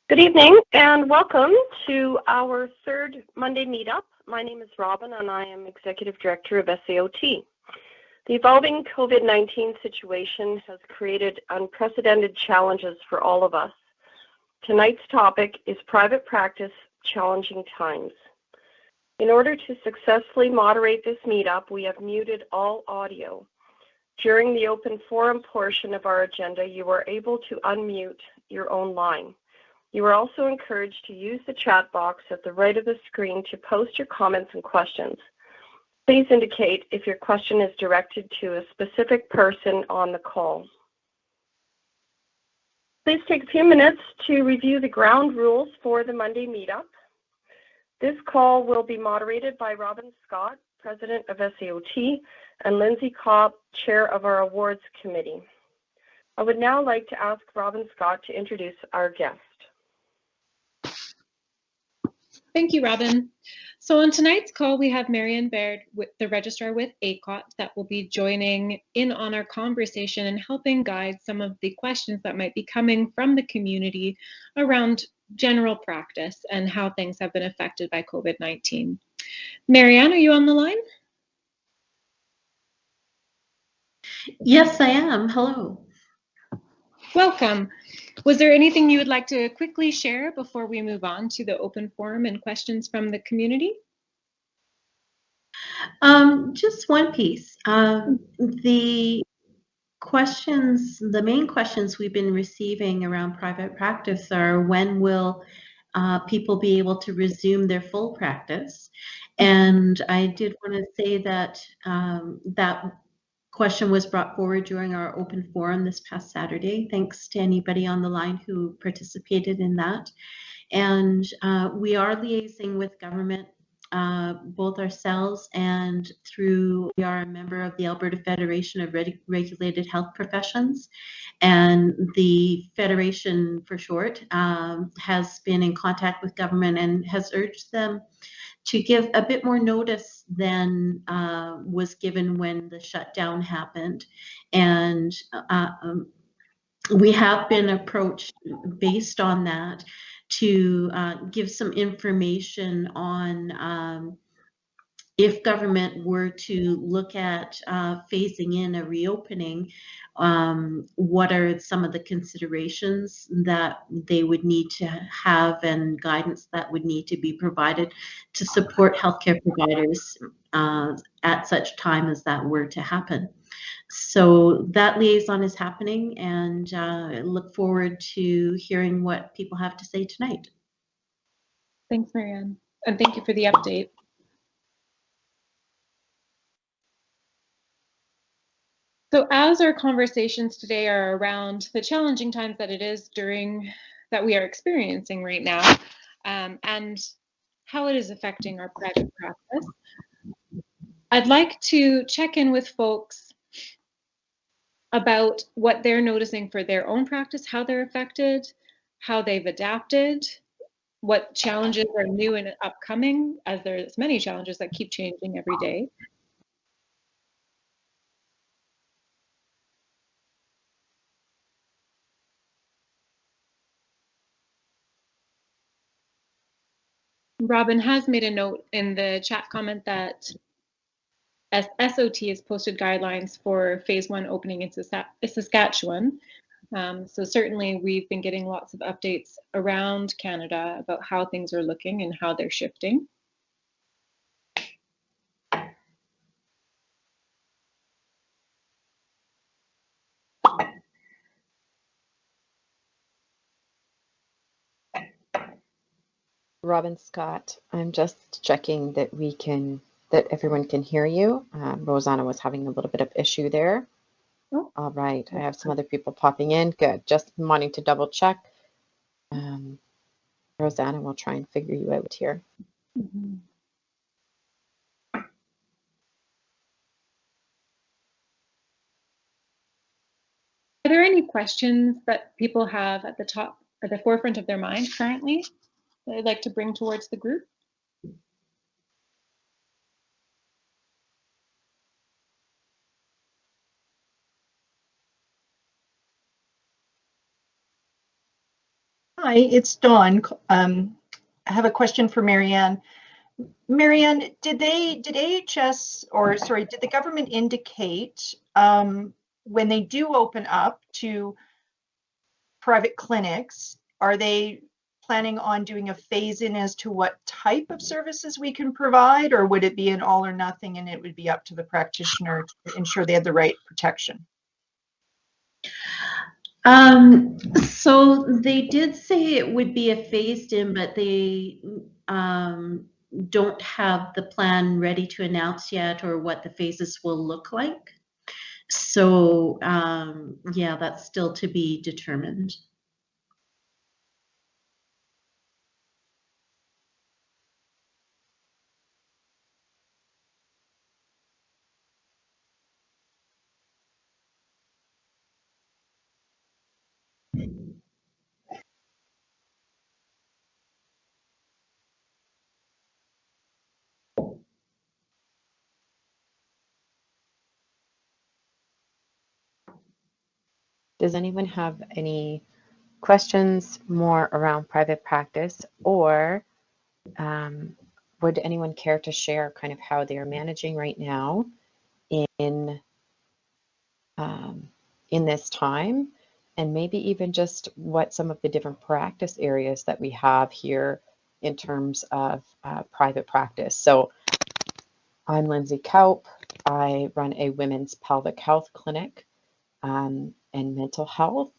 Good evening and welcome to our third Monday meetup. My name is Robin and I am Executive Director of SAOT. The evolving COVID-19 situation has created unprecedented challenges for all of us. Tonight's topic is private practice, challenging times. In order to successfully moderate this meetup, we have muted all audio. During the open forum portion of our agenda, you are able to unmute your own line. You are also encouraged to use the chat box at the right of the screen to post your comments and questions. Please indicate if your question is directed to a specific person on the call. Please take a few minutes to review the ground rules for the Monday meetup. This call will be moderated by Robin Scott, President of SAOT, and Lindsay Cobb, Chair of our Awards Committee. I would now like to ask Robin Scott to introduce our guest. Thank you, Robin. So on tonight's call, we have Marianne Baird, the registrar with SAOT, that will be joining in on our conversation and helping guide some of the questions that might be coming from the community around general practice and how things have been affected by COVID-19. Marianne, are you on the line? Yes, I am. Hello. Welcome. Was there anything you would like to quickly share before we move on to the open forum and questions from the community? Just one piece. The main questions we've been receiving around private practice are when will people be able to resume their full practice? And I did want to say that that question was brought forward during our open forum this past Saturday. Thanks to anybody on the line who participated in that. And we are liaising with government, both ourselves and we are a member of the Alberta Federation of Regulated Health Professions. And the Federation, for short, has been in contact with government and has urged them to give a bit more notice than was given when the shutdown happened. And we have been approached based on that to give some information on if government were to look at phasing in a reopening, what are some of the considerations that they would need to have and guidance that would need to be provided to support healthcare providers at such time as that were to happen. So that liaison is happening, and I look forward to hearing what people have to say tonight. Thanks, Marianne, and thank you for the update. So as our conversations today are around the challenging times that we are experiencing right now, and how it is affecting our private practice, I'd like to check in with folks about what they're noticing for their own practice, how they're affected, how they've adapted, what challenges are new and upcoming, as there's many challenges that keep changing every day. Robin has made a note in the chat comment that SOT has posted guidelines for phase 1 opening in Saskatchewan. So certainly we've been getting lots of updates around Canada about how things are looking and how they're shifting. Robin Scott, I'm just checking that everyone can hear you. Rosanna was having a little bit of issue there. Oh. All right, I have some other people popping in. Good, just wanting to double check. Rosanna, we'll try and figure you out here. Mm-hmm. Are there any questions that people have at the forefront of their mind currently that I'd like to bring towards the group? Hi, it's Dawn. I have a question for Marianne. Marianne, did AHS, or sorry, did the government indicate when they do open up to private clinics, are they planning on doing a phase-in as to what type of services we can provide, or would it be an all or nothing and it would be up to the practitioner to ensure they have the right protection? So they did say it would be a phased in, but they don't have the plan ready to announce yet or what the phases will look like. So yeah, that's still to be determined. Does anyone have any questions more around private practice, or would anyone care to share kind of how they are managing right now in this time, and maybe even just what some of the different practice areas that we have here in terms of private practice. So I'm Lindsay Kaup. I run a women's pelvic health clinic and mental health.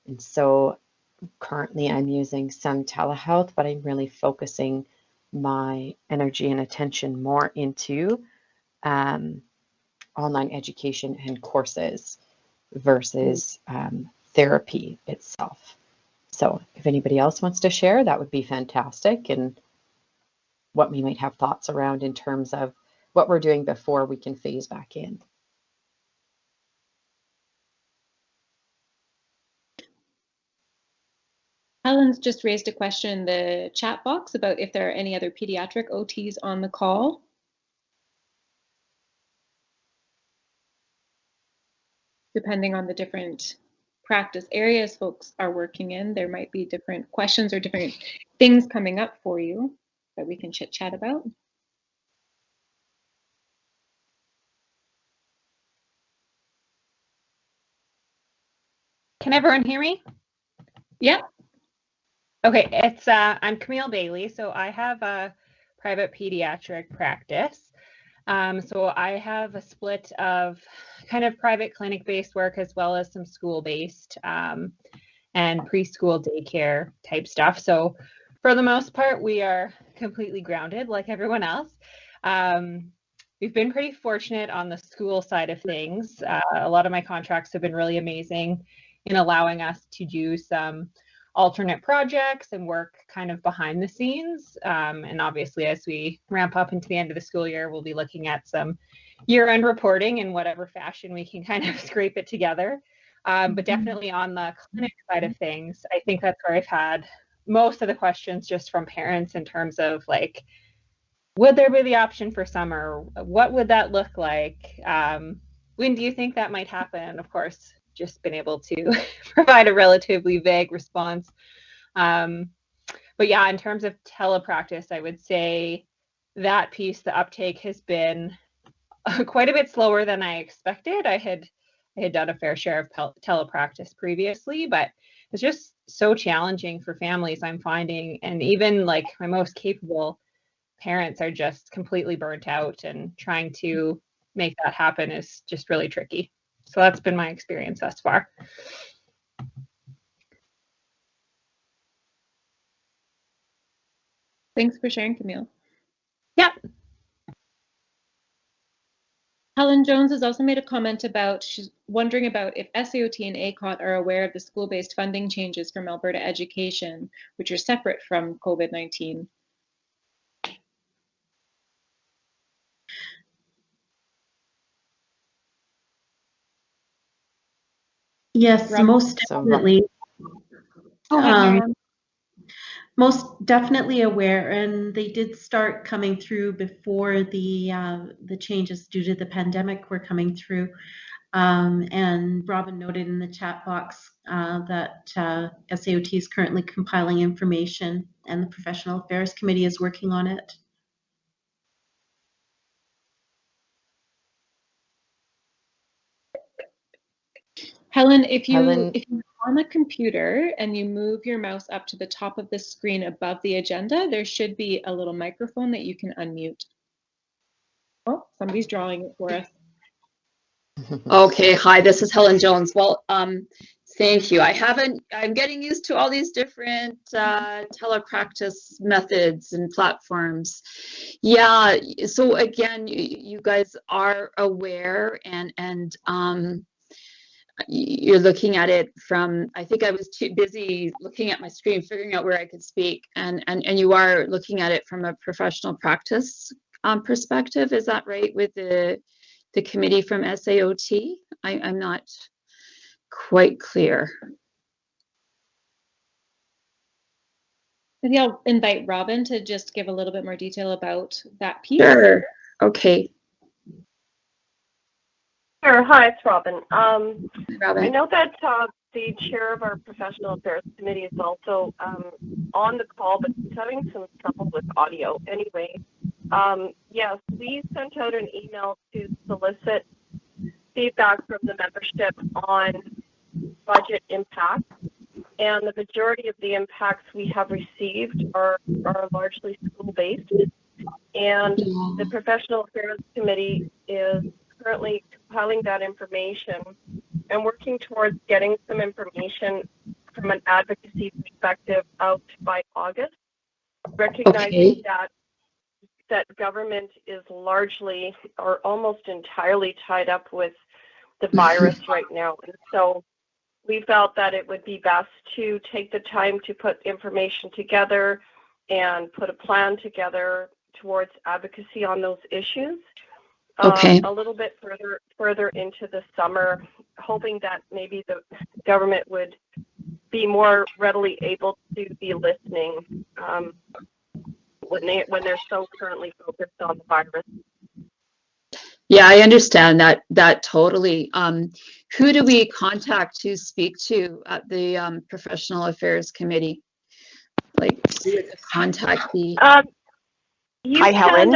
And so currently I'm using some telehealth, but I'm really focusing my energy and attention more into online education and courses versus therapy itself. So if anybody else wants to share, that would be fantastic, and what we might have thoughts around in terms of what we're doing before we can phase back in. Helen's just raised a question in the chat box about if there are any other pediatric OTs on the call. Depending on the different practice areas folks are working in, there might be different questions or different things coming up for you that we can chit chat about. Can everyone hear me? Yeah. Okay, I'm Camille Bailey, so I have a private pediatric practice. So I have a split of kind of private clinic-based work as well as some school-based and preschool daycare type stuff. So for the most part, we are completely grounded like everyone else. We've been pretty fortunate on the school side of things. A lot of my contracts have been really amazing in allowing us to do some alternate projects and work kind of behind the scenes. And obviously, as we ramp up into the end of the school year, we'll be looking at some year-end reporting in whatever fashion we can kind of scrape it together. But definitely on the clinic side of things, I think that's where I've had most of the questions just from parents in terms of like, would there be the option for summer? What would that look like? When do you think that might happen? Of course, just been able to provide a relatively vague response. But yeah, in terms of telepractice, I would say that piece, the uptake has been quite a bit slower than I expected. I had done a fair share of telepractice previously, but it's just so challenging for families, I'm finding, and even like my most capable parents are just completely burnt out, and trying to make that happen is just really tricky. So that's been my experience thus far. Thanks for sharing, Camille. Yeah. Helen Jones has also made a comment about, she's wondering about if SAOT and ACOT are aware of the school-based funding changes from Alberta Education, which are separate from COVID-19. Yes, Rob? most definitely. Go ahead, Marianne. Most definitely aware, and they did start coming through before the changes due to the pandemic were coming through. And Robin noted in the chat box that SAOT is currently compiling information and the Professional Affairs Committee is working on it. Helen, if you're on the computer and you move your mouse up to the top of the screen above the agenda, there should be a little microphone that you can unmute. Oh, somebody's drawing it for us. Okay, hi, this is Helen Jones. Well, thank you. I'm getting used to all these different telepractice methods and platforms. Yeah, so again, you guys are aware and you're looking at it from, I think I was too busy looking at my screen, figuring out where I could speak, and you are looking at it from a professional practice perspective. Is that right, with the committee from SAOT? I'm not quite clear. Maybe I'll invite Robin to just give a little bit more detail about that piece. Sure. Okay. Sure. Hi, it's Robin. Robin. I know that the chair of our Professional Affairs Committee is also on the call, but he's having some trouble with audio. Anyway, yes, we sent out an email to solicit feedback from the membership on budget impact, and the majority of the impacts we have received are largely school-based, and the Professional Affairs Committee is currently compiling that information and working towards getting some information from an advocacy perspective out by August, recognizing that government is largely or almost entirely tied up with the virus right now. And so we felt that it would be best to take the time to put information together and put a plan together towards advocacy on those issues. A little bit further into the summer, hoping that maybe the government would be more readily able to be listening when they're so currently focused on the virus. Yeah, I understand that totally. Who do we contact to speak to at the Professional Affairs Committee? Like, who would the contact be? Hi, Helen.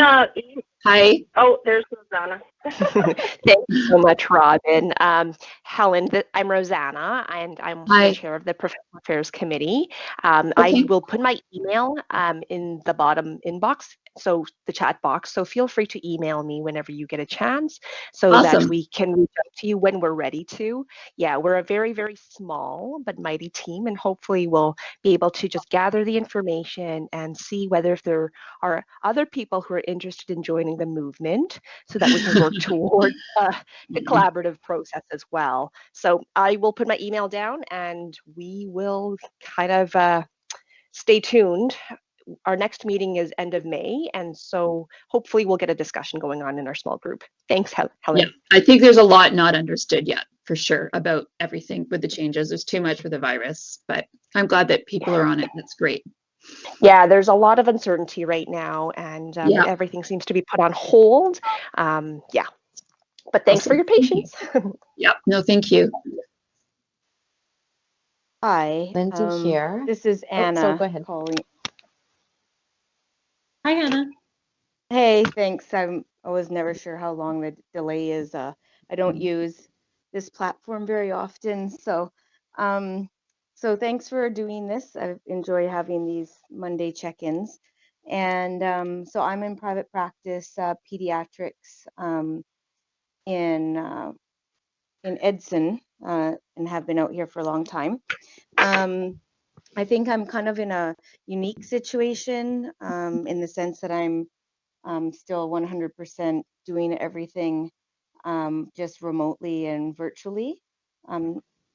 Hi. Oh, there's Rosanna. Thank you so much, Robin. Helen, I'm Rosanna, and I'm the chair of the Professional Affairs Committee. I will put my email in the bottom inbox, so the chat box. So feel free to email me whenever you get a chance, so that we can reach out to you when we're ready to. Yeah, we're a very, very small but mighty team, and hopefully we'll be able to just gather the information and see whether if there are other people who are interested in joining the movement, so that we can work towards the collaborative process as well. So I will put my email down and we will kind of stay tuned. Our next meeting is end of May, and so hopefully we'll get a discussion going on in our small group. Thanks, Helen. Yeah, I think there's a lot not understood yet, for sure, about everything with the changes. There's too much with the virus, but I'm glad that people are on it. That's great. Yeah, there's a lot of uncertainty right now, and everything seems to be put on hold. Yeah, but thanks for your patience. Yeah, no, thank you. Hi, Lindsay here. This is Anna. So go ahead. Calling. Hi, Anna. Hey, thanks. I was never sure how long the delay is. I don't use this platform very often, so so thanks for doing this. I enjoy having these Monday check-ins, and so I'm in private practice, pediatrics, in Edson, and have been out here for a long time. I think I'm kind of in a unique situation, in the sense that I'm still 100% doing everything just remotely and virtually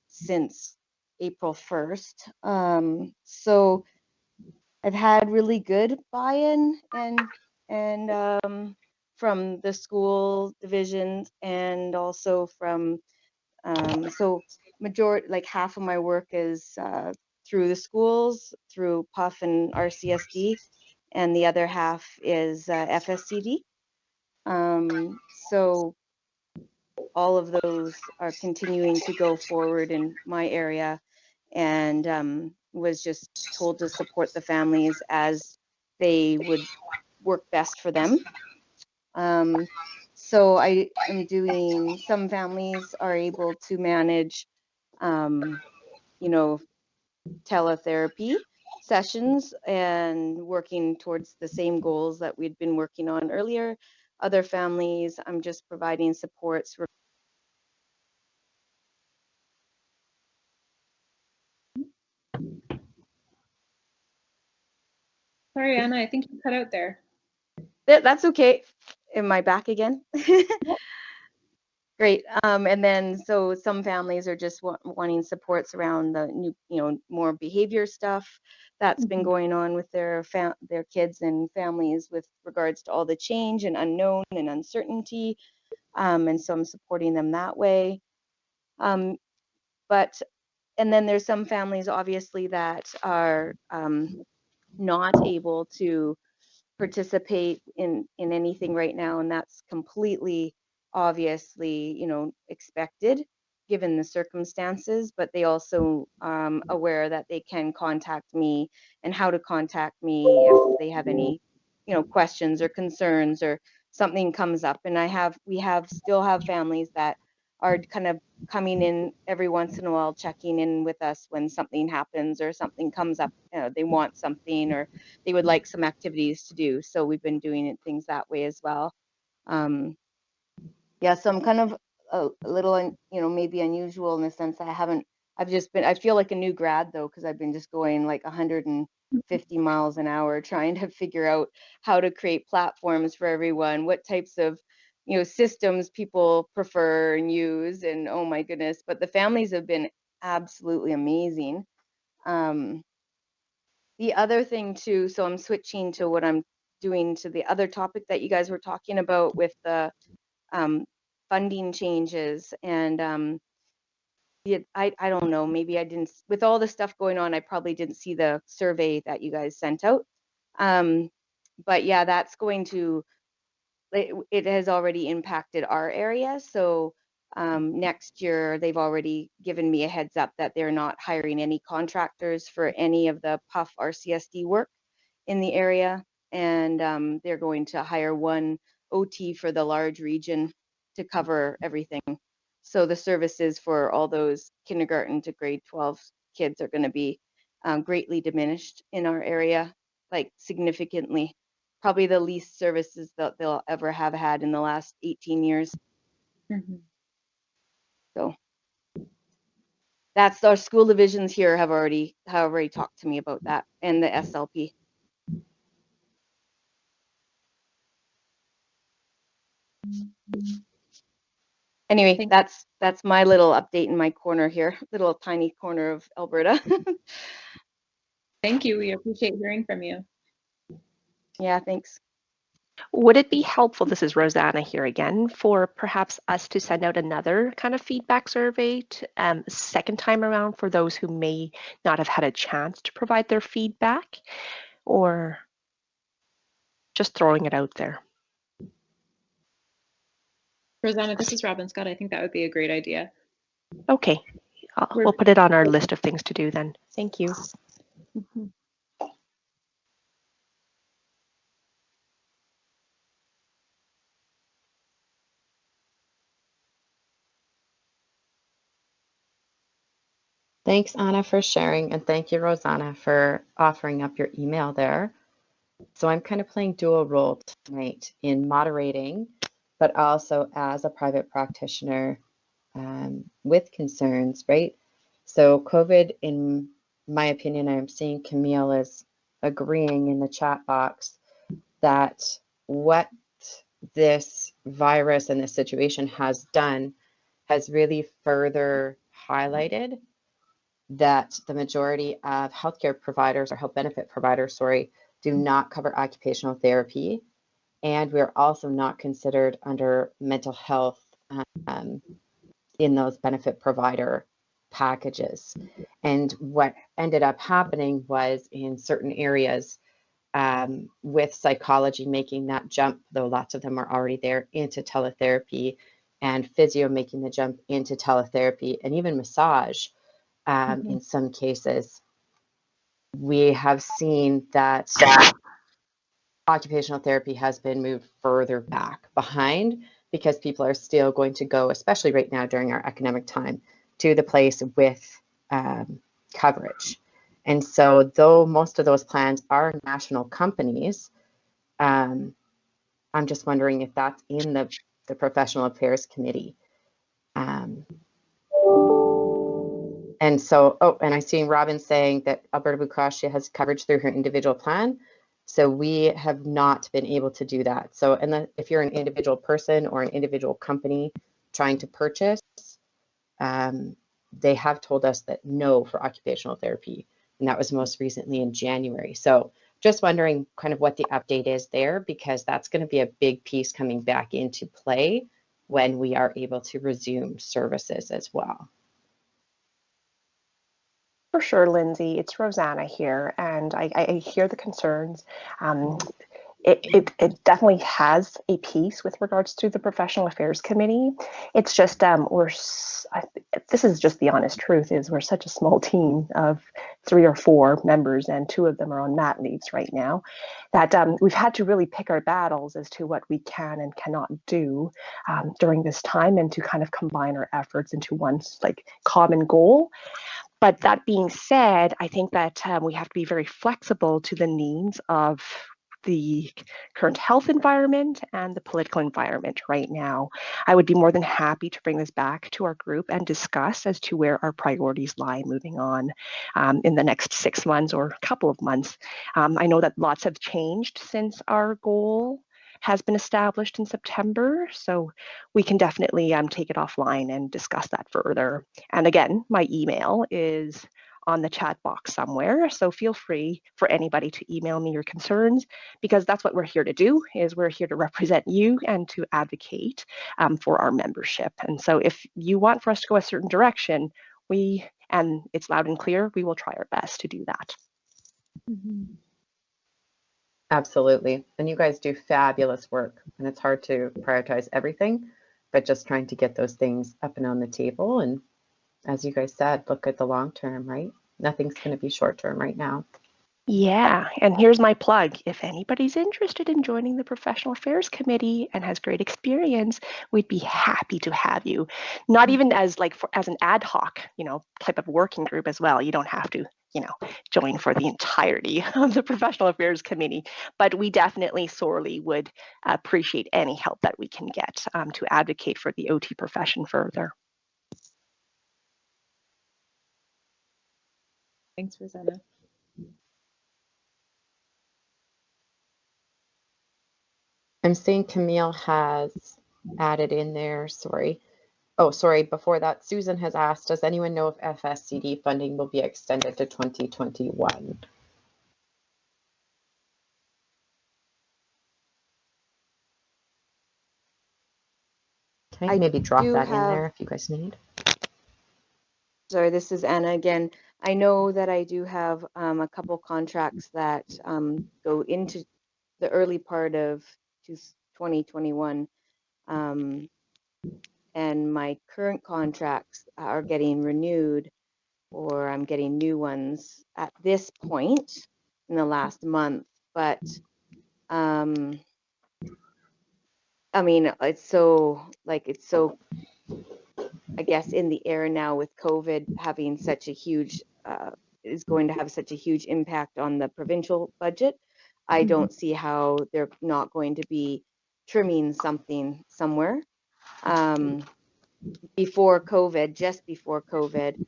since April 1st. So I've had really good buy-in and from the school divisions, and also from so majority, like half of my work is through the schools, through PUF and RCSD, and the other half is FSCD. So all of those are continuing to go forward in my area. and was just told to support the families as they would work best for them. So I am doing, some families are able to manage, you know, teletherapy sessions and working towards the same goals that we'd been working on earlier. Other families, I'm just providing supports. Sorry, Anna, I think you cut out there. That's okay. Am I back again? Great. And then so some families are just wanting supports around the new, more behavior stuff that's been going on with their kids and families with regards to all the change and unknown and uncertainty. And so I'm supporting them that way. But and then there's some families obviously that are not able to participate in anything right now, and that's completely obviously expected given the circumstances, but they also aware that they can contact me and how to contact me if they have any questions or concerns or something comes up. And we still have families that are kind of coming in every once in a while, checking in with us when something happens or something comes up, they want something or they would like some activities to do. So we've been doing things that way as well. Yeah, so I'm kind of a little, maybe unusual in the sense that I feel like a new grad though, because I've been just going like 150 miles an hour trying to figure out how to create platforms for everyone, what types of, systems people prefer and use, and oh my goodness, but the families have been absolutely amazing. The other thing too, so I'm switching to what I'm doing to the other topic that you guys were talking about with the funding changes. And I don't know, maybe I didn't, with all the stuff going on, I probably didn't see the survey that you guys sent out. But yeah, that's going to, it has already impacted our area. So next year, they've already given me a heads up that they're not hiring any contractors for any of the PUF RCSD work in the area. And they're going to hire one OT for the large region to cover everything. So the services for all those kindergarten to grade 12 kids are going to be greatly diminished in our area, like significantly. Probably the least services that they'll ever have had in the last 18 years. So that's, our school divisions here have already talked to me about that, and the SLP. Anyway, that's my little update in my corner here, little tiny corner of Alberta. Thank you. We appreciate hearing from you. Yeah, thanks. Would it be helpful, this is Rosanna here again, for perhaps us to send out another kind of feedback survey second time around for those who may not have had a chance to provide their feedback, or just throwing it out there? Rosanna, this is Robin Scott. I think that would be a great idea. Okay, we'll put it on our list of things to do then. Thank you. Thanks, Anna, for sharing, and thank you, Rosanna, for offering up your email there. So I'm kind of playing dual role tonight in moderating, but also as a private practitioner with concerns, right? So COVID, in my opinion, I'm seeing Camille is agreeing in the chat box that what this virus and this situation has done has really further highlighted that the majority of healthcare providers, or health benefit providers, do not cover occupational therapy. And we're also not considered under mental health in those benefit provider packages. And what ended up happening was, in certain areas, with psychology making that jump, though lots of them are already there, into teletherapy, and physio making the jump into teletherapy, and even massage, in some cases. We have seen that occupational therapy has been moved further back behind because people are still going to go, especially right now during our economic time, to the place with coverage. And so though most of those plans are national companies, I'm just wondering if that's in the Professional Affairs Committee. And so, and I see Robin saying that Alberta Blue Cross, she has coverage through her individual plan. So we have not been able to do that. So, and if you're an individual person or an individual company trying to purchase, they have told us that no for occupational therapy. And that was most recently in January. So just wondering kind of what the update is there, because that's going to be a big piece coming back into play when we are able to resume services as well. For sure, Lindsay. It's Rosanna here, and I hear the concerns. It definitely has a piece with regards to the Professional Affairs Committee. It's just this is just the honest truth, is we're such a small team of 3 or 4 members, and 2 of them are on mat leaves right now, that we've had to really pick our battles as to what we can and cannot do during this time, and to kind of combine our efforts into one common goal. But that being said, I think that we have to be very flexible to the needs of the current health environment and the political environment right now. I would be more than happy to bring this back to our group and discuss as to where our priorities lie moving on in the next 6 months or a couple of months. I know that lots have changed since our goal has been established in September, so we can definitely take it offline and discuss that further. And again, my email is on the chat box somewhere, so feel free for anybody to email me your concerns, because that's what we're here to do, is we're here to represent you and to advocate for our membership. And so if you want for us to go a certain direction, and it's loud and clear, we will try our best to do that. Absolutely. And you guys do fabulous work, and it's hard to prioritize everything, but just trying to get those things up and on the table. And as you guys said, look at the long term, right? Nothing's going to be short term right now. Yeah, and here's my plug. If anybody's interested in joining the Professional Affairs Committee and has great experience, we'd be happy to have you. Not even as as an ad hoc, type of working group as well. You don't have to, join for the entirety of the Professional Affairs Committee, but we definitely sorely would appreciate any help that we can get to advocate for the OT profession further. Thanks, Rosanna. I'm seeing Camille has added in there, sorry. Oh, sorry, before that, Susan has asked, does anyone know if FSCD funding will be extended to 2021? Okay, I maybe drop do that in have, there if you guys need. sorry, this is Anna again. I know that I do have a couple contracts that go into the early part of 2021. And my current contracts are getting renewed, or I'm getting new ones at this point in the last month. But I mean, it's so, I guess, in the air now with COVID having such a huge, is going to have such a huge impact on the provincial budget. I don't see how they're not going to be trimming something somewhere. Before COVID, just before COVID,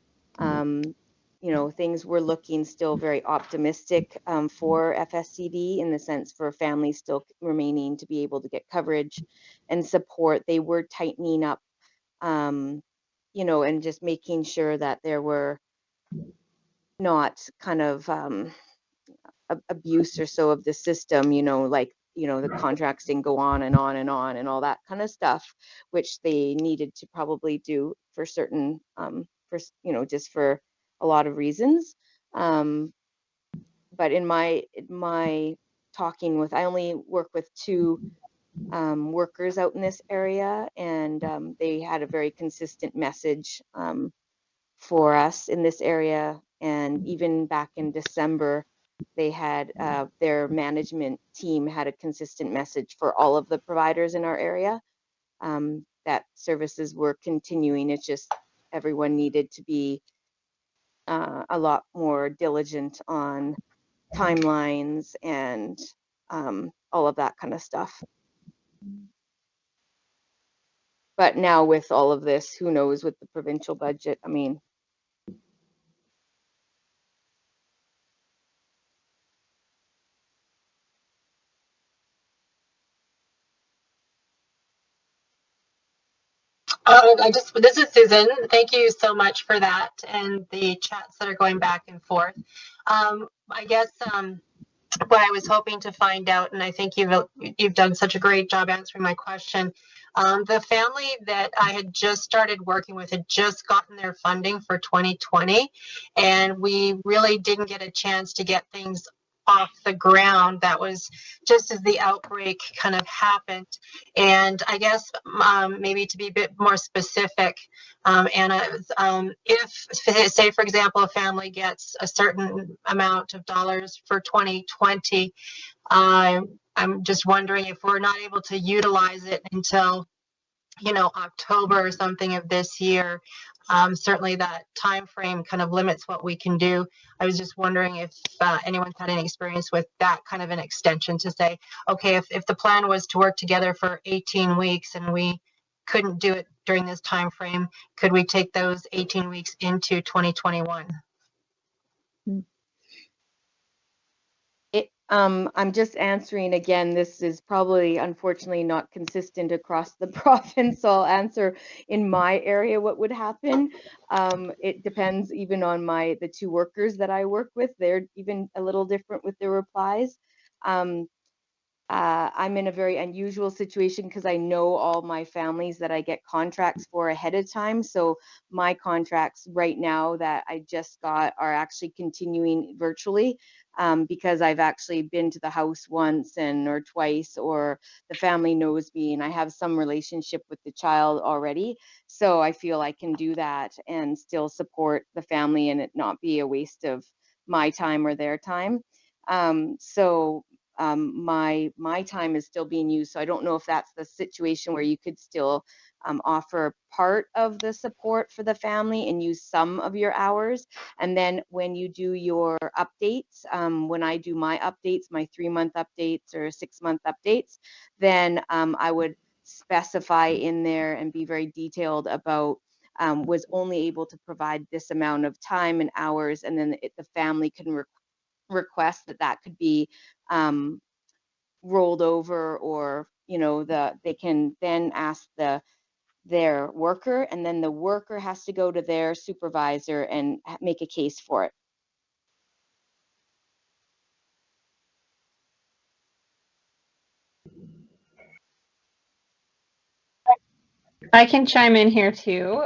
things were looking still very optimistic for FSCD, in the sense for families still remaining to be able to get coverage and support. They were tightening up, and just making sure that there were not kind of abuse or so of the system, the contracts didn't go on and on and on and all that kind of stuff, which they needed to probably do for certain, just for a lot of reasons. But in my talking with, I only work with 2 workers out in this area, and they had a very consistent message for us in this area. And even back in December, they had their management team had a consistent message for all of the providers in our area that services were continuing. It's just everyone needed to be a lot more diligent on timelines and all of that kind of stuff. But now with all of this, who knows with the provincial budget? I mean, this is Susan. Thank you so much for that and the chats that are going back and forth. I guess what I was hoping to find out, and I think you've done such a great job answering my question. The family that I had just started working with had just gotten their funding for 2020, and we really didn't get a chance to get things off the ground. That was just as the outbreak kind of happened. And I guess maybe to be a bit more specific, Anna, if, say, for example, a family gets a certain amount of dollars for 2020, I'm just wondering if we're not able to utilize it until, October or something of this year. Certainly that time frame kind of limits what we can do. I was just wondering if anyone's had any experience with that kind of an extension to say, okay, if the plan was to work together for 18 weeks and we couldn't do it during this time frame, could we take those 18 weeks into 2021? I'm just answering again. This is probably, unfortunately, not consistent across the province. So I'll answer in my area what would happen. It depends even on the two workers that I work with. They're even a little different with their replies. I'm in a very unusual situation because I know all my families that I get contracts for ahead of time. So my contracts right now that I just got are actually continuing virtually because I've actually been to the house once or twice, or the family knows me and I have some relationship with the child already. So I feel I can do that and still support the family and it not be a waste of my time or their time. My time is still being used. So I don't know if that's the situation where you could still offer part of the support for the family and use some of your hours. And then when you do your updates, when I do my updates, my 3-month updates or 6-month updates, then I would specify in there and be very detailed about was only able to provide this amount of time and hours, and then the family can request that could be rolled over, or they can then ask their worker, and then the worker has to go to their supervisor and make a case for it. I can chime in here too,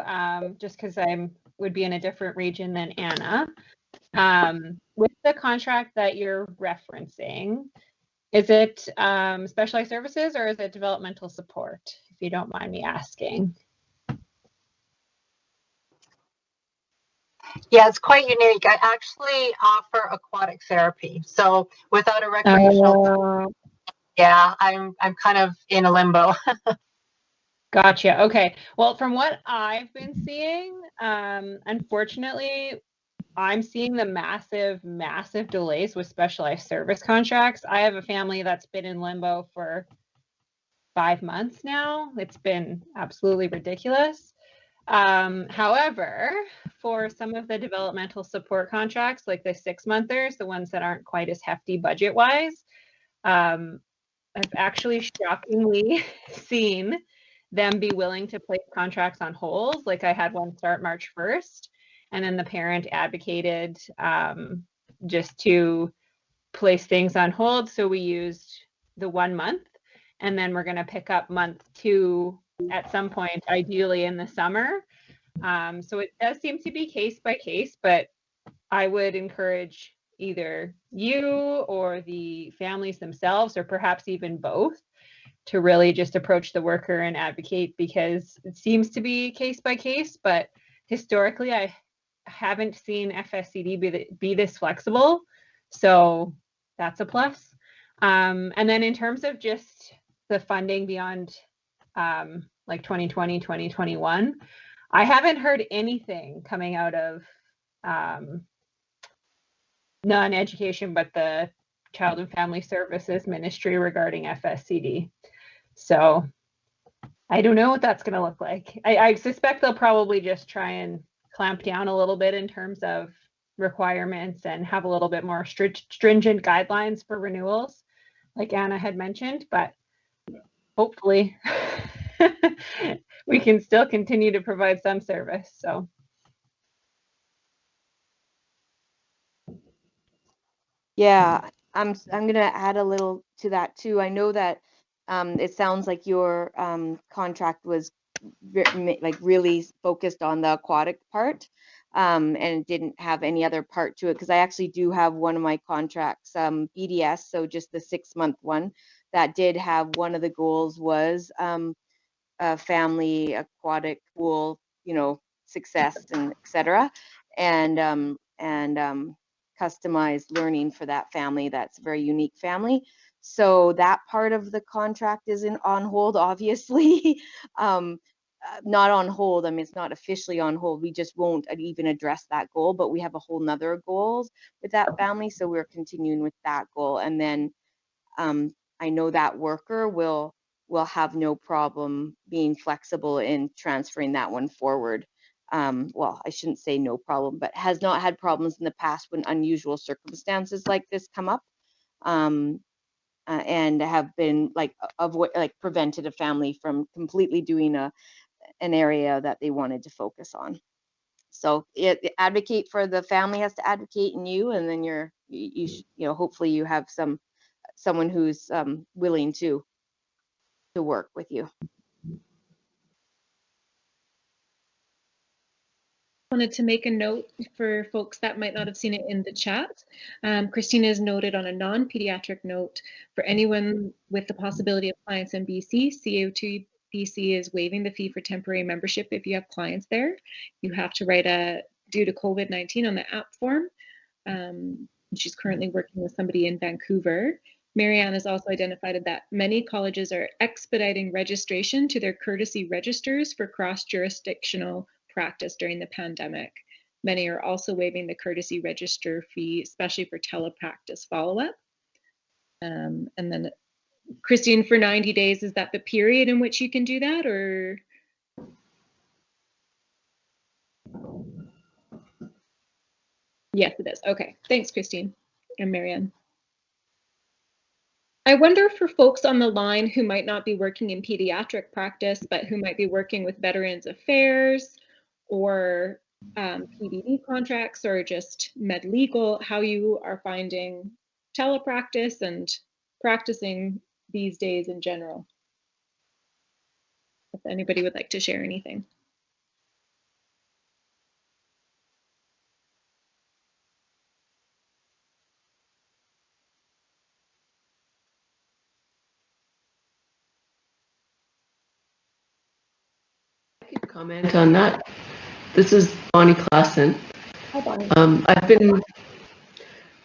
just because I would be in a different region than Anna. With the contract that you're referencing, is it specialized services or is it developmental support, if you don't mind me asking? Yeah, it's quite unique. I actually offer aquatic therapy. So without a recreational, yeah, I'm kind of in a limbo. Gotcha. Okay. Well, from what I've been seeing, unfortunately, I'm seeing the massive delays with specialized service contracts. I have a family that's been in limbo for 5 months now. It's been absolutely ridiculous. However, for some of the developmental support contracts, like the 6-monthers, the ones that aren't quite as hefty budget-wise, I've actually shockingly seen them be willing to place contracts on hold. Like I had one start March 1st, and then the parent advocated just to place things on hold. So we used the 1 month, and then we're going to pick up month 2 at some point, ideally in the summer. So it does seem to be case by case, but I would encourage either you or the families themselves, or perhaps even both, to really just approach the worker and advocate, because it seems to be case by case, but historically haven't seen FSCD be this flexible. So that's a plus. And then in terms of just the funding beyond like 2020, 2021, I haven't heard anything coming out of non-education, but the Child and Family Services Ministry regarding FSCD. So I don't know what that's going to look like. I suspect they'll probably just try and clamp down a little bit in terms of requirements and have a little bit more stringent guidelines for renewals, like Anna had mentioned, but hopefully we can still continue to provide some service. So. Yeah, I'm going to add a little to that too. I know that it sounds like your contract was like really focused on the aquatic part, and didn't have any other part to it, because I actually do have one of my contracts, BDS, so just the 6-month one, that did have one of the goals was a family aquatic pool, success and etc. And customized learning for that family. That's a very unique family. So that part of the contract isn't on hold, obviously. Not on hold. I mean, it's not officially on hold. We just won't even address that goal, but we have a whole nother goals with that family. So we're continuing with that goal. And then I know that worker will have no problem being flexible in transferring that one forward. Well, I shouldn't say no problem, but has not had problems in the past when unusual circumstances like this come up, and have been like prevented a family from completely doing an area that they wanted to focus on. So advocate for the family has to advocate in you, and then hopefully you have someone who's willing to work with you. Wanted to make a note for folks that might not have seen it in the chat. Christina has noted on a non-pediatric note, for anyone with the possibility of clients in BC, SAOT BC is waiving the fee for temporary membership if you have clients there. You have to write due to COVID-19 on the app form. She's currently working with somebody in Vancouver. Marianne has also identified that many colleges are expediting registration to their courtesy registers for cross-jurisdictional practice during the pandemic. Many are also waiving the courtesy register fee, especially for telepractice follow-up. And then Christine, for 90 days, is that the period in which you can do that, or? Yes, it is. Okay, thanks, Christine and Marianne. I wonder for folks on the line who might not be working in pediatric practice, but who might be working with Veterans Affairs or PDD contracts or just med legal, how you are finding telepractice and practicing these days in general. If anybody would like to share anything. I could comment on that. This is Bonnie Klassen. Hi, Bonnie.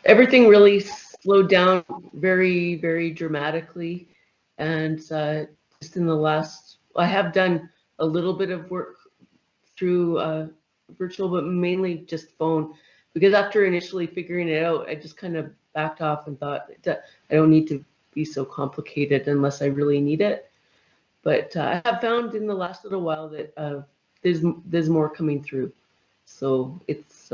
Everything really slowed down very, very dramatically. And just in the last, I have done a little bit of work through virtual, but mainly just phone. Because after initially figuring it out, I just kind of backed off and thought, I don't need to be so complicated unless I really need it. But I have found in the last little while that there's more coming through. So it's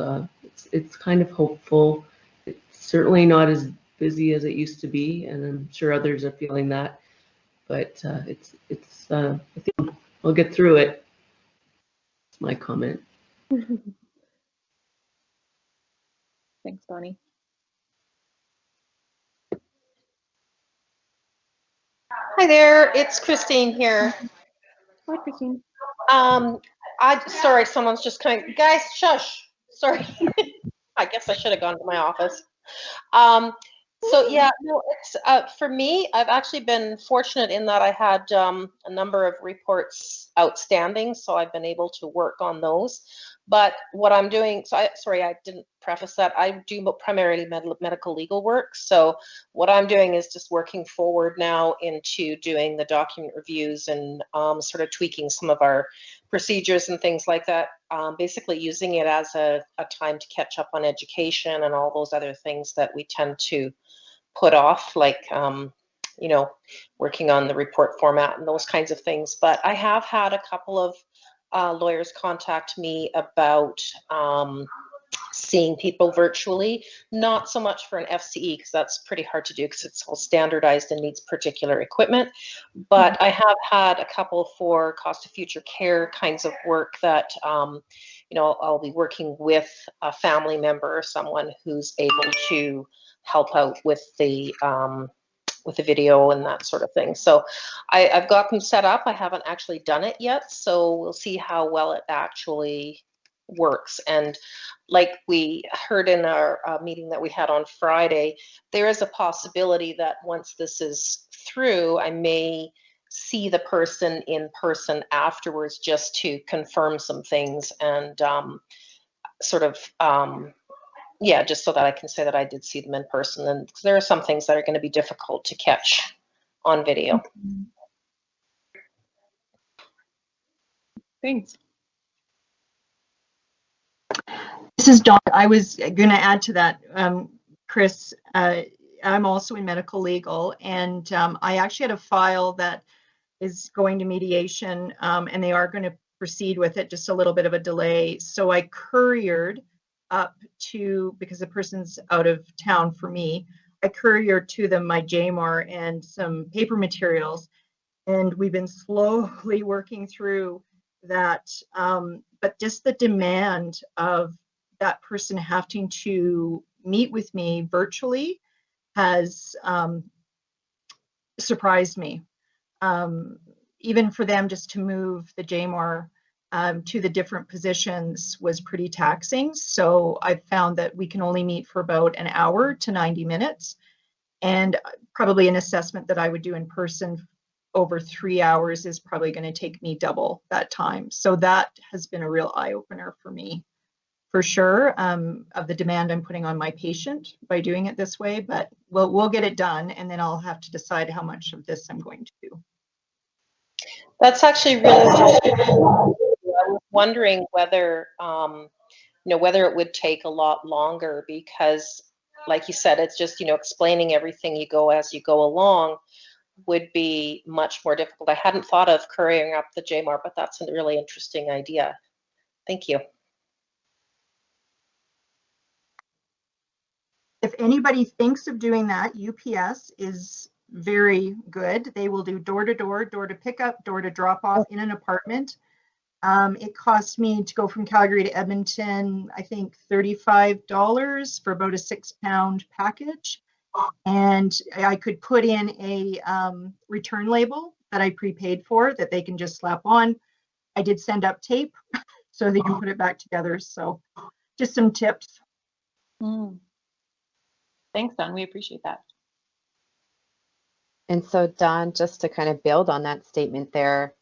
kind of hopeful. It's certainly not as busy as it used to be, and I'm sure others are feeling that. But I think we'll get through it. That's my comment. Thanks, Bonnie. Hi there, it's Christine here. Hi, Christine. Sorry, someone's just coming. Guys, shush. Sorry. I guess I should have gone to my office. So yeah, no, it's for me, I've actually been fortunate in that I had a number of reports outstanding, so I've been able to work on those. But what I'm doing, so sorry, I didn't preface that. I do primarily medical legal work. So what I'm doing is just working forward now into doing the document reviews and sort of tweaking some of our procedures and things like that. Basically using it as a time to catch up on education and all those other things that we tend to put off, like you know, working on the report format and those kinds of things. But I have had a couple of lawyers contact me about seeing people virtually, not so much for an FCE, because that's pretty hard to do because it's all standardized and needs particular equipment. But I have had a couple for cost of future care kinds of work that, you know, I'll be working with a family member or someone who's able to help out with the video and that sort of thing. So I've got them set up. I haven't actually done it yet, so we'll see how well it actually works. And like we heard in our meeting that we had on Friday, there is a possibility that once this is through, I may see the person in person afterwards just to confirm some things and sort of yeah, just so that I can say that I did see them in person. And there are some things that are going to be difficult to catch on video. Thanks. This is Dawn. I was going to add to that, Chris. I'm also in medical legal, and I actually had a file that is going to mediation, and they are going to proceed with it, just a little bit of a delay. So I couriered up to, because the person's out of town for me, I couriered to them my JMAR and some paper materials, and we've been slowly working through that. But just the demand of that person having to meet with me virtually has surprised me. Even for them just to move the JMAR to the different positions was pretty taxing. So I found that we can only meet for about an hour to 90 minutes. And probably an assessment that I would do in person over 3 hours is probably going to take me double that time. So that has been a real eye opener for me, for sure, of the demand I'm putting on my patient by doing it this way. But we'll get it done, and then I'll have to decide how much of this I'm going to do. That's actually really helpful. I was wondering whether, you know, whether it would take a lot longer because, like you said, it's just, you know, explaining everything you go as you go along would be much more difficult. I hadn't thought of couriering up the JMAR, but that's a really interesting idea. Thank you. If anybody thinks of doing that, UPS is very good. They will do door to door, door to pick up, door to drop off in an apartment. It cost me to go from Calgary to Edmonton, I think $35 for about a 6-pound package. And I could put in a return label that I prepaid for that they can just slap on. I did send up tape so they can put it back together. So just some tips. Thanks, Dawn. We appreciate that. And so, Don, just to kind of build on that statement there,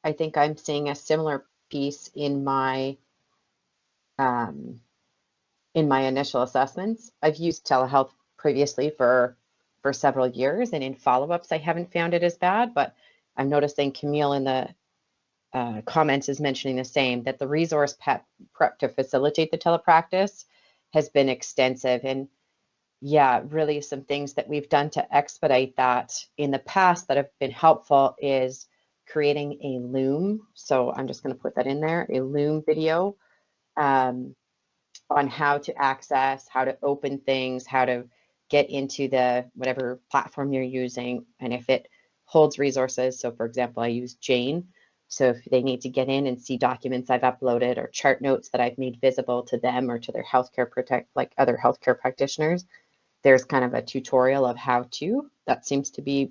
I think I'm seeing a similar piece in my initial assessments. I've used telehealth previously for several years, and in follow-ups, I haven't found it as bad. But I'm noticing Camille in the comments is mentioning the same, that the resource prep to facilitate the telepractice has been extensive. And yeah, really some things that we've done to expedite that in the past that have been helpful is creating a Loom. So I'm just going to put that in there, a Loom video on how to access, how to open things, how to get into the whatever platform you're using, and if it holds resources. So for example, I use Jane. So if they need to get in and see documents I've uploaded or chart notes that I've made visible to them or to their like other healthcare practitioners, there's kind of a tutorial of how to. That seems to be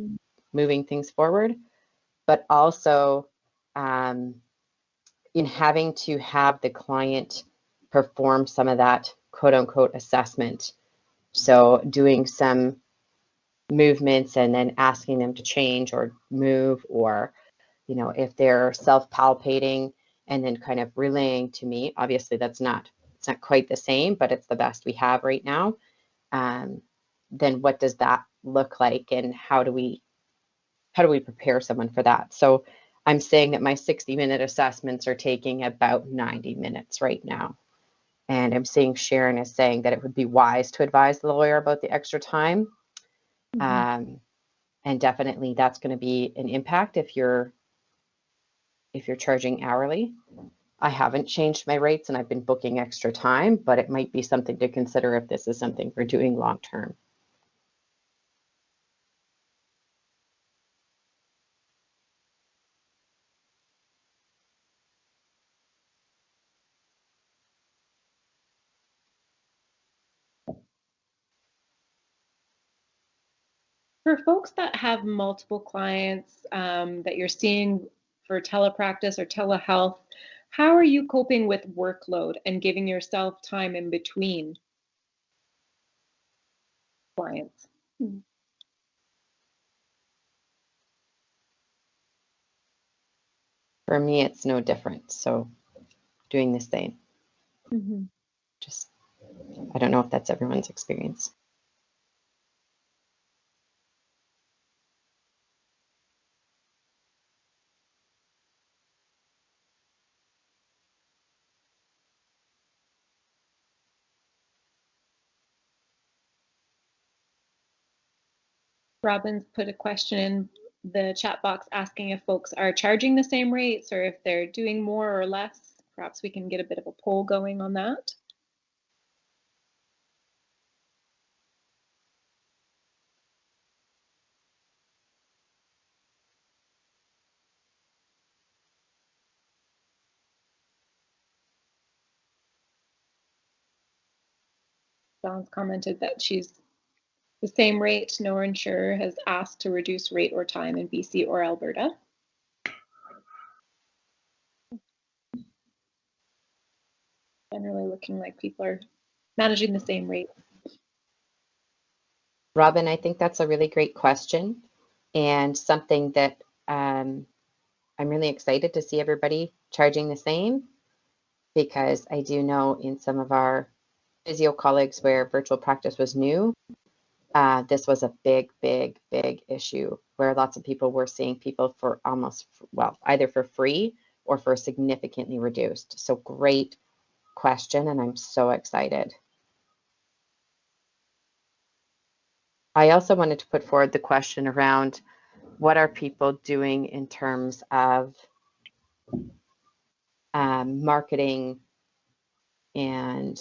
moving things forward. But also in having to have the client perform some of that quote unquote assessment. So doing some movements and then asking them to change or move, or, you know, if they're self-palpating and then kind of relaying to me. Obviously, it's not quite the same, but it's the best we have right now. Then what does that look like, and how do we prepare someone for that? So I'm saying that my 60-minute assessments are taking about 90 minutes right now. And I'm seeing Sharon is saying that it would be wise to advise the lawyer about the extra time. And definitely that's going to be an impact if you're charging hourly. I haven't changed my rates and I've been booking extra time, but it might be something to consider if this is something we're doing long term. For folks that have multiple clients that you're seeing for telepractice or telehealth, how are you coping with workload and giving yourself time in between clients? For me, it's no different. So doing the same. Just, I don't know if that's everyone's experience. Robin's put a question in the chat box asking if folks are charging the same rates or if they're doing more or less. Perhaps we can get a bit of a poll going on that. Dawn's commented that she's the same rate. No insurer has asked to reduce rate or time in BC or Alberta. Generally looking like people are managing the same rate. Robin, I think that's a really great question and something that I'm really excited to see everybody charging the same, because I do know in some of our physio colleagues where virtual practice was new, this was a big issue where lots of people were seeing people for almost, well, either for free or for significantly reduced. So great question, and I'm so excited. I also wanted to put forward the question around what are people doing in terms of marketing and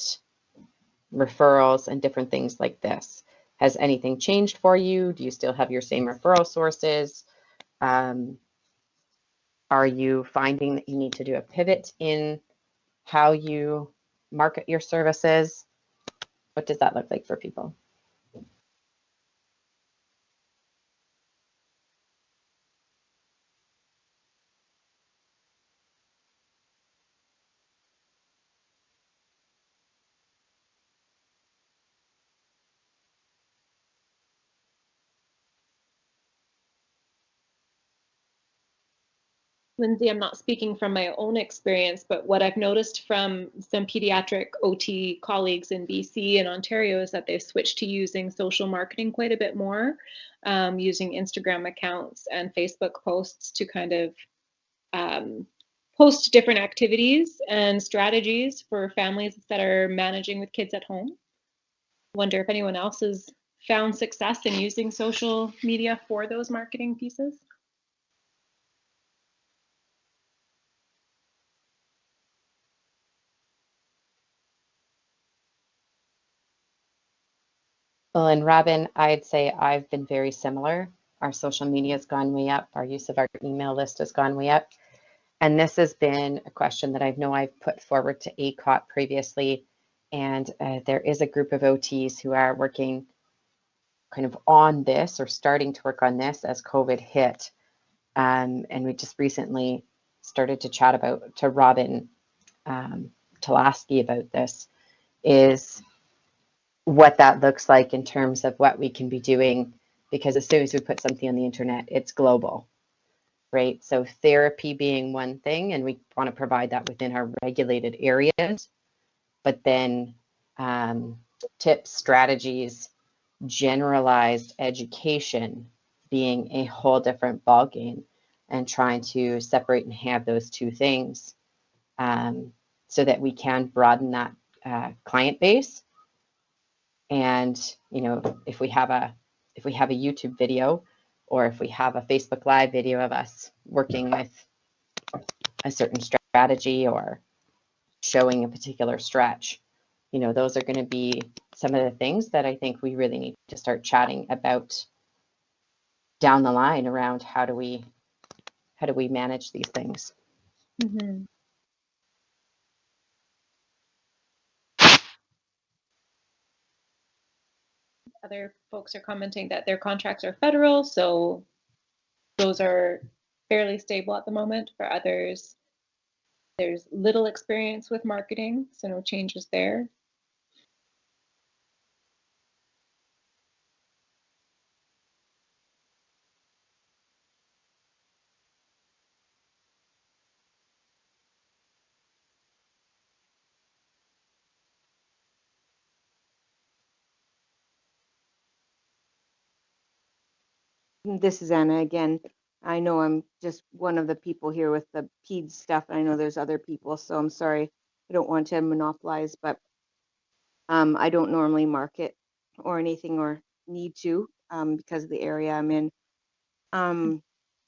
referrals and different things like this. Has anything changed for you? Do you still have your same referral sources? Are you finding that you need to do a pivot in how you market your services? What does that look like for people? Lindsay, I'm not speaking from my own experience, but what I've noticed from some pediatric OT colleagues in BC and Ontario is that they've switched to using social marketing quite a bit more, using Instagram accounts and Facebook posts to kind of post different activities and strategies for families that are managing with kids at home. Wonder if anyone else has found success in using social media for those marketing pieces. Well, and Robin, I'd say I've been very similar. Our social media has gone way up. Our use of our email list has gone way up. And this has been a question that I know I've put forward to ACOT previously. And there is a group of OTs who are working kind of on this or starting to work on this as COVID hit. And we just recently started to chat to Robin Tulaski about this, is what that looks like in terms of what we can be doing, because as soon as we put something on the internet, it's global. right? So therapy being one thing, and we want to provide that within our regulated areas, but then tips, strategies, generalized education being a whole different ballgame, and trying to separate and have those two things so that we can broaden that client base. And if we have a YouTube video, or if we have a Facebook Live video of us working with a certain strategy or showing a particular stretch, those are going to be some of the things that I think we really need to start chatting about down the line around how do we manage these things. Mm-hmm. Other folks are commenting that their contracts are federal, so those are fairly stable at the moment. For others, there's little experience with marketing, so no changes there. This is Anna again. I know I'm just one of the people here with the PEDS stuff. I know there's other people, so I'm sorry. I don't want to monopolize, but I don't normally market or anything or need to because of the area I'm in.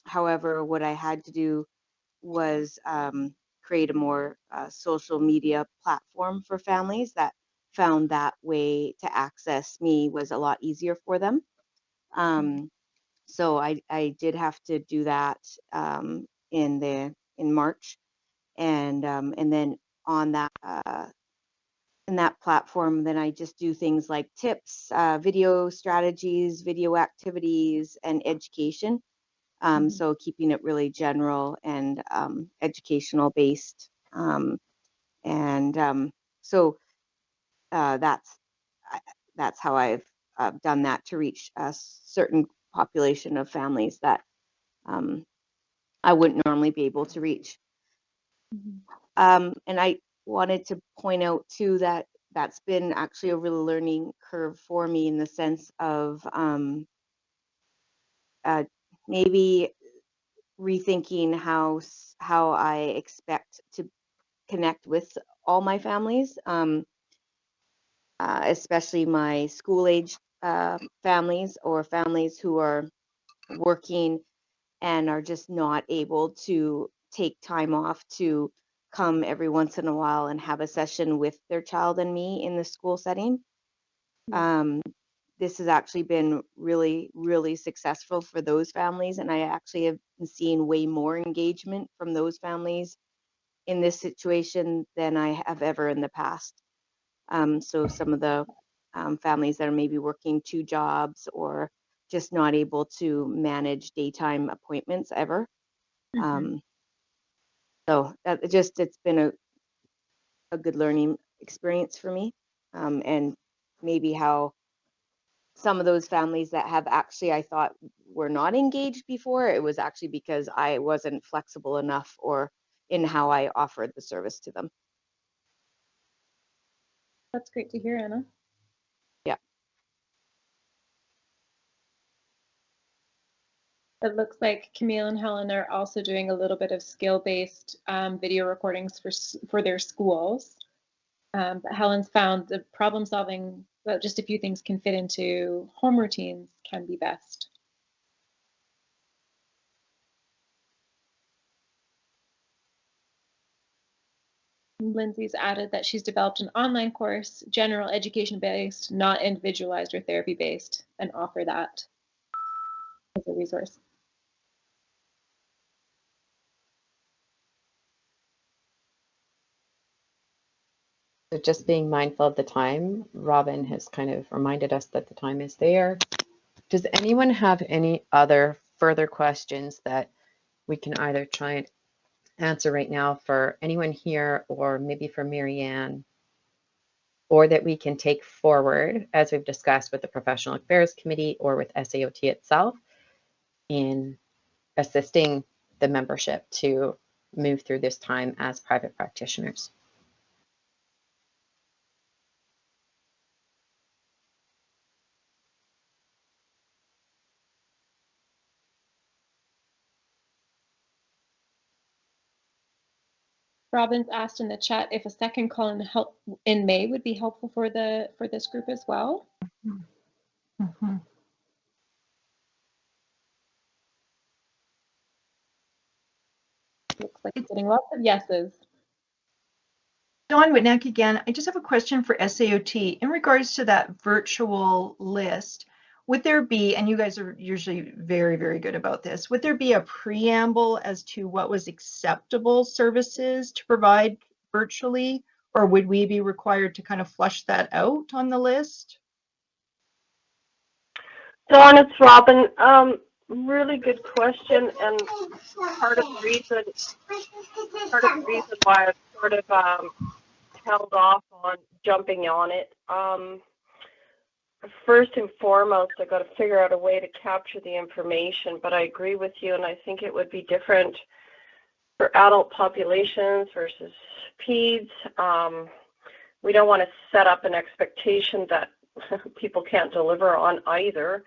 However, what I had to do was create a more social media platform for families that found that way to access me was a lot easier for them. So I did have to do that in March, and then on that in that platform, then I just do things like tips, video strategies, video activities, and education. So keeping it really general and educational based, so that's how I've done that to reach a certain population of families that I wouldn't normally be able to reach. And I wanted to point out too that that's been actually a real learning curve for me in the sense of maybe rethinking how I expect to connect with all my families, especially my school age families or families who are working and are just not able to take time off to come every once in a while and have a session with their child and me in the school setting. This has actually been really, really successful for those families, and I actually have seen way more engagement from those families in this situation than I have ever in the past. So some of the families that are maybe working 2 jobs or just not able to manage daytime appointments ever. So it's been a good learning experience for me, and maybe how some of those families that have actually I thought were not engaged before, it was actually because I wasn't flexible enough or in how I offered the service to them. That's great to hear, Anna. Yeah. It looks like Camille and Helen are also doing a little bit of skill-based video recordings for their schools. But Helen's found the problem solving, well, just a few things can fit into home routines can be best. Lindsay's added that she's developed an online course, general education based, not individualized or therapy based, and offer that as a resource. So just being mindful of the time, Robin has kind of reminded us that the time is there. Does anyone have any other further questions that we can either try and answer right now for anyone here, or maybe for Marianne, or that we can take forward as we've discussed with the Professional Affairs Committee or with SAOT itself in assisting the membership to move through this time as private practitioners. Robin's asked in the chat if a second call in May would be helpful for this group as well. Mm-hmm. Looks like it's getting lots of yeses. Dawn Whitnack again. I just have a question for SAOT in regards to that virtual list. Would there be, and you guys are usually very, very good about this, would there be a preamble as to what was acceptable services to provide virtually, or would we be required to kind of flush that out on the list? Dawn, it's Robin. Really good question, and part of the reason why I've sort of held off on jumping on it. First and foremost, I got to figure out a way to capture the information, but I agree with you, and I think it would be different for adult populations versus peds. We don't want to set up an expectation that people can't deliver on either.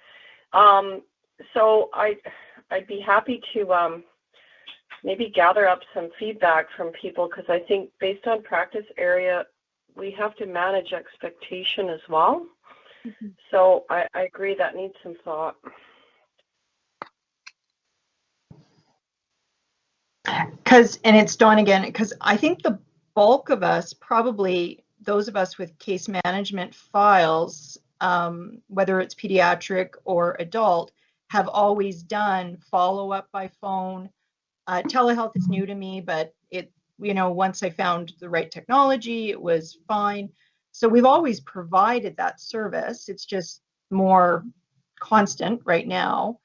So I'd be happy to maybe gather up some feedback from people, because I think based on practice area, we have to manage expectation as well. Mm-hmm. So I agree that needs some thought. And it's Dawn again, because I think the bulk of us, probably those of us with case management files, whether it's pediatric or adult, have always done follow-up by phone. Telehealth is new to me, but it, once I found the right technology, it was fine. So we've always provided that service. It's just more constant right now.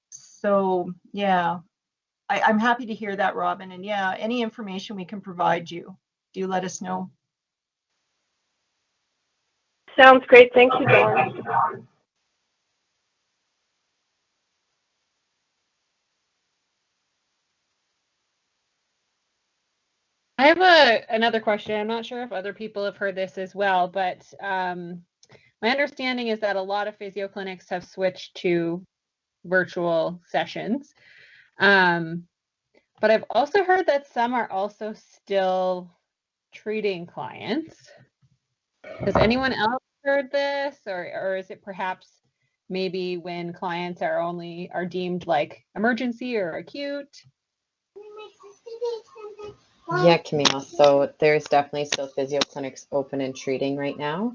So yeah, I'm happy to hear that, Robin. And yeah, any information we can provide you, do let us know. Sounds great. Thank you, Dawn. I have another question. I'm not sure if other people have heard this as well, but my understanding is that a lot of physio clinics have switched to virtual sessions. But I've also heard that some are also still treating clients. Has anyone else heard this, or is it perhaps maybe when clients are deemed like emergency or acute? Yeah, Camille. So there's definitely still physio clinics open and treating right now.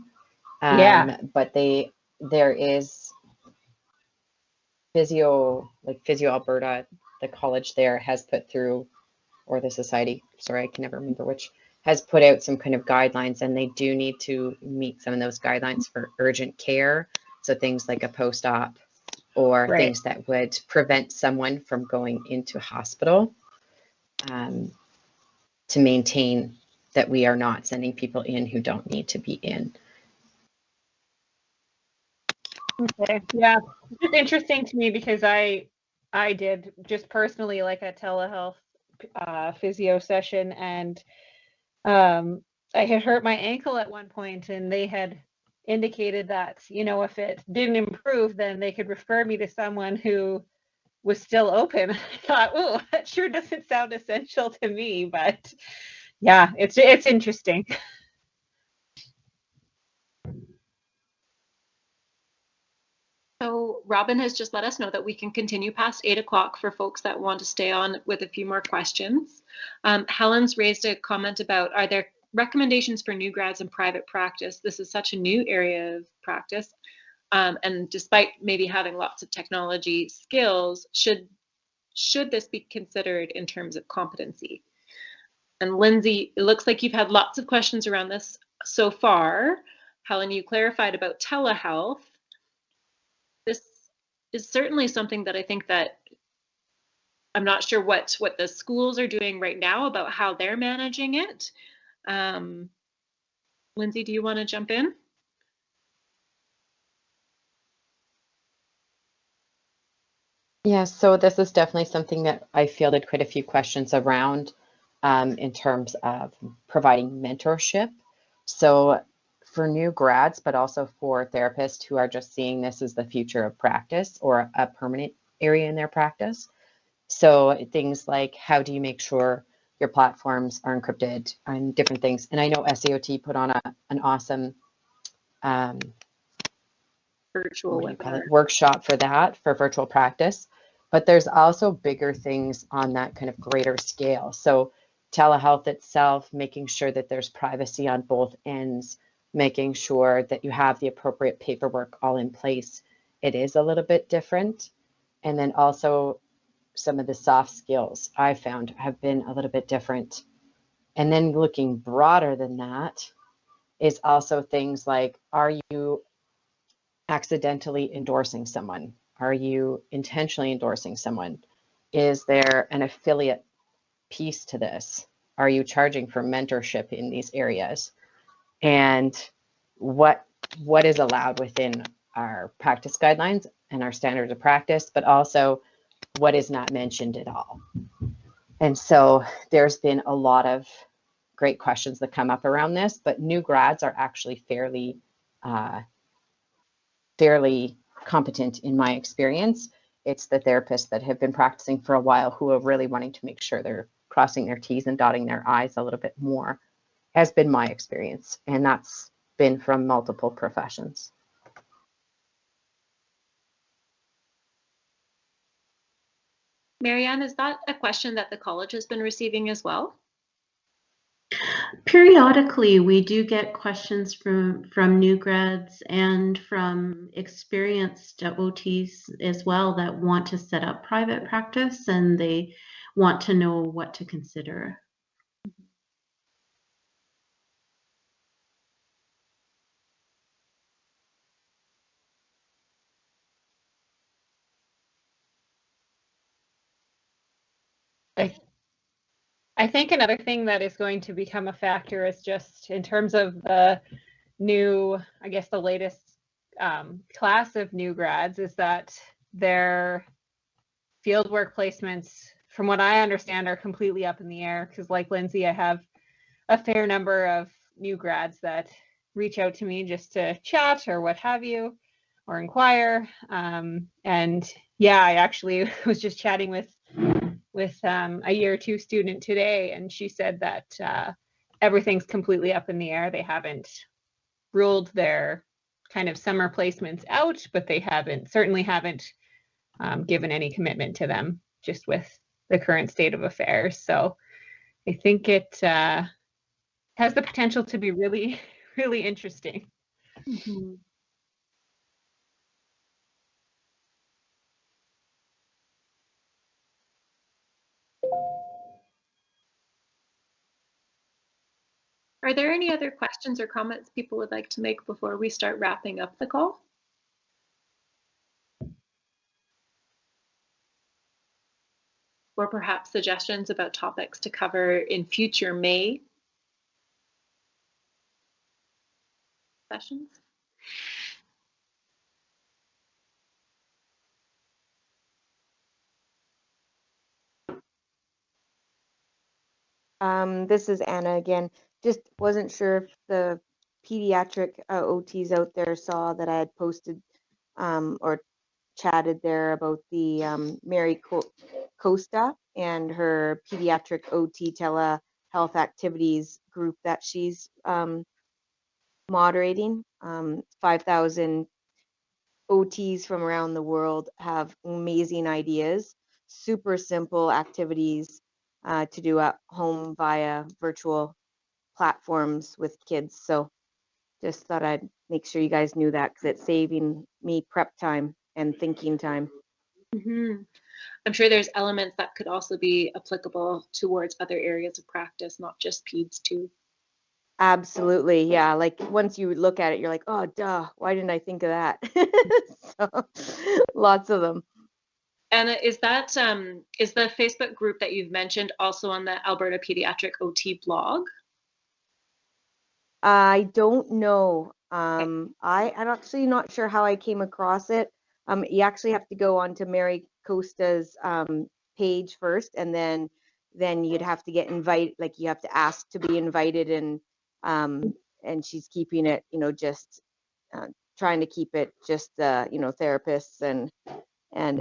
But there is Physio Alberta, the college there has put through, or the society, sorry, I can never remember which, has put out some kind of guidelines, and they do need to meet some of those guidelines for urgent care. So things like a post-op or things that would prevent someone from going into hospital, to maintain that we are not sending people in who don't need to be in. Okay. Yeah, it's interesting to me because I did just personally like a telehealth physio session, and I had hurt my ankle at one point, and they had indicated that, if it didn't improve, then they could refer me to someone who was still open. I thought, oh, that sure doesn't sound essential to me, but yeah, it's interesting. So Robin has just let us know that we can continue past 8 o'clock for folks that want to stay on with a few more questions. Helen's raised a comment about, are there recommendations for new grads in private practice? This is such a new area of practice. And despite maybe having lots of technology skills, should this be considered in terms of competency? And Lindsay, it looks like you've had lots of questions around this so far. Helen, you clarified about telehealth. This is certainly something that I think that I'm not sure what the schools are doing right now about how they're managing it. Lindsay, do you want to jump in? Yeah, so this is definitely something that I fielded quite a few questions around in terms of providing mentorship. So for new grads, but also for therapists who are just seeing this as the future of practice or a permanent area in their practice. So things like, how do you make sure your platforms are encrypted and different things. And I know SAOT put on an awesome virtual workshop for that, for virtual practice. But there's also bigger things on that kind of greater scale. So telehealth itself, making sure that there's privacy on both ends, making sure that you have the appropriate paperwork all in place. It is a little bit different. And then also some of the soft skills I found have been a little bit different. And then looking broader than that is also things like, are you accidentally endorsing someone? Are you intentionally endorsing someone? Is there an affiliate piece to this? Are you charging for mentorship in these areas? And what is allowed within our practice guidelines and our standards of practice, but also what is not mentioned at all. And so there's been a lot of great questions that come up around this, but new grads are actually fairly competent in my experience. It's the therapists that have been practicing for a while who are really wanting to make sure they're crossing their T's and dotting their I's a little bit more, has been my experience. And that's been from multiple professions. Marianne, is that a question that the college has been receiving as well? Periodically, we do get questions from new grads and from experienced OTs as well that want to set up private practice, and they want to know what to consider. I think another thing that is going to become a factor is just in terms of the new, I guess the latest class of new grads, is that their field work placements, from what I understand, are completely up in the air. Because like Lindsay, I have a fair number of new grads that reach out to me just to chat or what have you, or inquire. And yeah, I actually was just chatting with a year 2 student today, and she said that everything's completely up in the air. They haven't ruled their kind of summer placements out, but they certainly haven't given any commitment to them, just with the current state of affairs. So I think it has the potential to be really, really interesting. Mm-hmm. Are there any other questions or comments people would like to make before we start wrapping up the call? Or perhaps suggestions about topics to cover in future May sessions? This is Anna again. Just wasn't sure if the pediatric OTs out there saw that I had posted or chatted there about the Mary Costa and her pediatric OT telehealth activities group that she's moderating. 5,000 OTs from around the world have amazing ideas, super simple activities to do at home via virtual platforms with kids. So just thought I'd make sure you guys knew that because it's saving me prep time and thinking time. Mm-hmm. I'm sure there's elements that could also be applicable towards other areas of practice, not just peds too. Absolutely. Yeah. Like once you look at it, you're like, oh, duh, why didn't I think of that? So lots of them. Anna, is the Facebook group that you've mentioned also on the Alberta Pediatric OT blog? I don't know. I'm actually not sure how I came across it. You actually have to go onto Mary Costa's page first, and then you'd have to get invited, like you have to ask to be invited, and she's keeping it, just trying to keep it just therapists and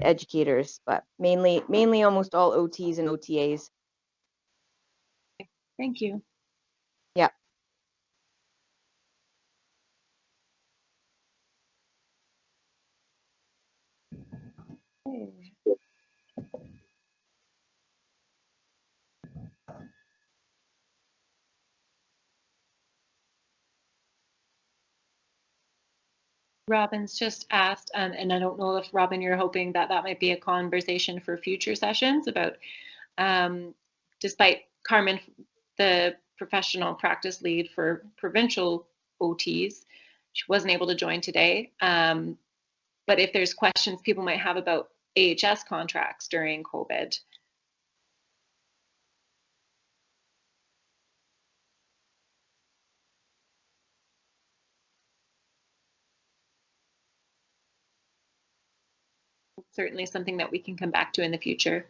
educators, but mainly almost all OTs and OTAs. Thank you. Yeah. Robin's just asked, and I don't know if Robin, you're hoping that might be a conversation for future sessions about, despite Carmen, the professional practice lead for provincial OTs, she wasn't able to join today. But if there's questions people might have about AHS contracts during COVID. Certainly something that we can come back to in the future.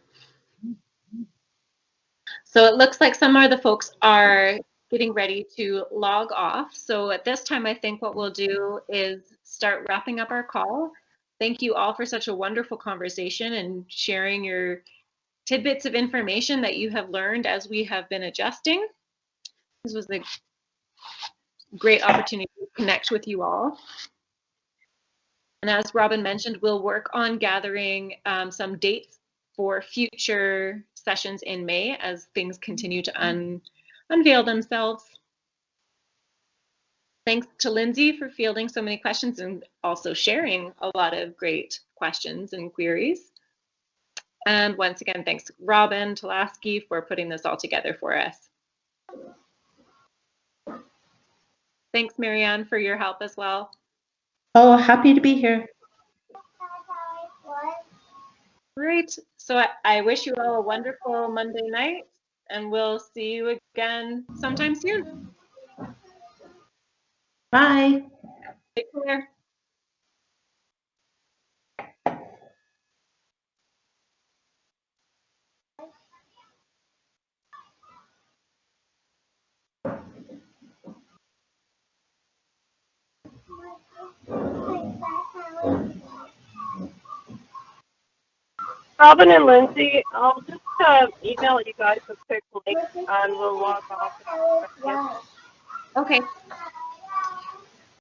So it looks like some of the folks are getting ready to log off. So at this time, I think what we'll do is start wrapping up our call. Thank you all for such a wonderful conversation and sharing your tidbits of information that you have learned as we have been adjusting. This was a great opportunity to connect with you all. And as Robin mentioned, we'll work on gathering some dates for future sessions in May as things continue to unveil themselves. Thanks to Lindsay for fielding so many questions and also sharing a lot of great questions and queries. And once again, thanks Robin Tulaski for putting this all together for us. Thanks Marianne for your help as well. Oh, happy to be here. Great. So I wish you all a wonderful Monday night, and we'll see you again sometime soon. Bye. Take care. Robin and Lindsay, I'll just email you guys a quick link and we'll log off. Okay.